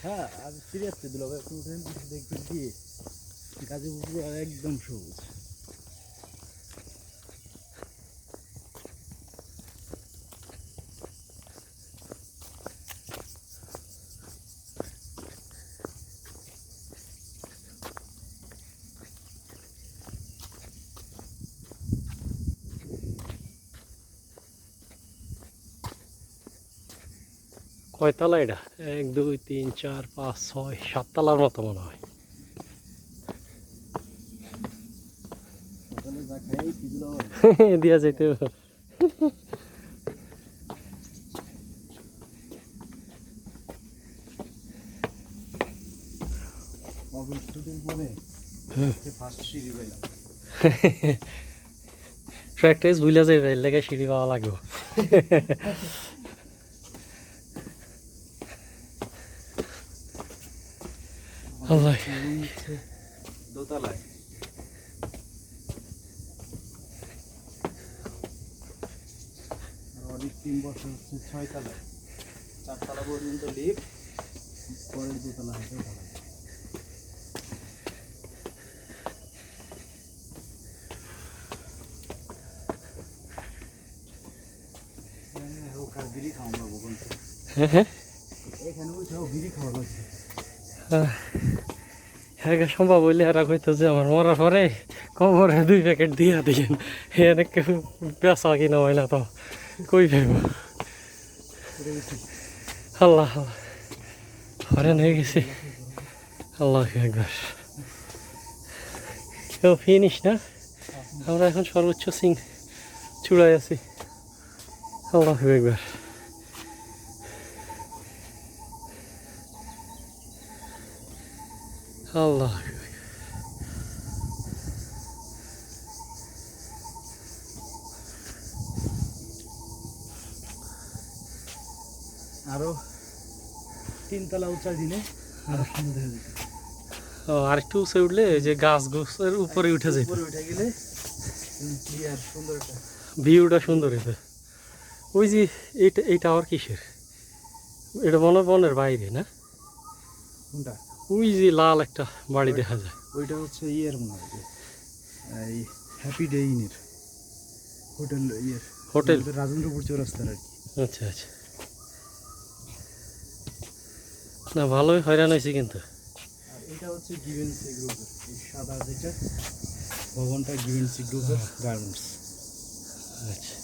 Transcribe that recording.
হ্যাঁ আর সিরিয়াস দিল ভাই আপনি উঠেন দেখবেন কি গাজীপুর একদম সবুজ। কয়তলা এটা? 1 2 3 4 5 6 7 তলার মতো মনে হয়। সকালে যা খাই দিল দিয়া যাইতে মোবাইল স্টুডেন্ট পরে ফার্স্ট সিঁড়ি পাইলাম। প্র্যাকটিস ভুলে যাবে এর লেগে সিঁড়ি পাওয়া লাগবে। আল্লাহ দোতলায় অনেক 3 বছর হচ্ছে 6 তলায় 4 তলা পর্যন্ত লিফট পরের দোতলা আছে ওখানে বিড়ি খাওয়া যাবো কোনটা হ্যাঁ এখানে উঠেও বিড়ি খাওয়া লাগছে। হ্যাঁ সম্ভব হইলে এরা কইতো যে আমার মরার পরে কবরে 2 প্যাকেট দিয়া দিন। এনে কেউ বেচা কিনা হয় না তো কই পাইব। আল্লাহ আল্লাহ হরেন হয়ে গেছে। আল্লাহ একবার কেউ ফিনিশ না, আমরা এখন সর্বোচ্চ চূড়ায় আছি। আল্লাহ একবার আল্লাহ আরো 3 তলা উঁচা দিলে আরো সুন্দর হয়ে যেত। আর একটু উঁচে উঠলে ওই যে গাছ গোছের উপরে উঠে যেত, উপরে উঠে গেলে ক্লিয়ার সুন্দর একটা ভিউটা সুন্দর হইতো। ওই যে এইটা আবার কিসের? এটা মনে হয় বনের বাইরে না? কোনটা? ওই যে লাল একটা বাড়ি দেখা যায়, ওইটা হচ্ছে ইয়ের মনে হয় এই হ্যাপি ডে ইনের হোটেল ইয়ের হোটেল রাজেন্দ্রপুর চৌরাস্তার আর কি। আচ্ছা আচ্ছা, না ভালোই হয়রান হয়েছে কিন্তু। আর এটা হচ্ছে গিভেন্সি গ্রুপের এই সাদা যেটা ভবনটা গিভেন্সি গ্রুপের গার্মেন্টস। আচ্ছা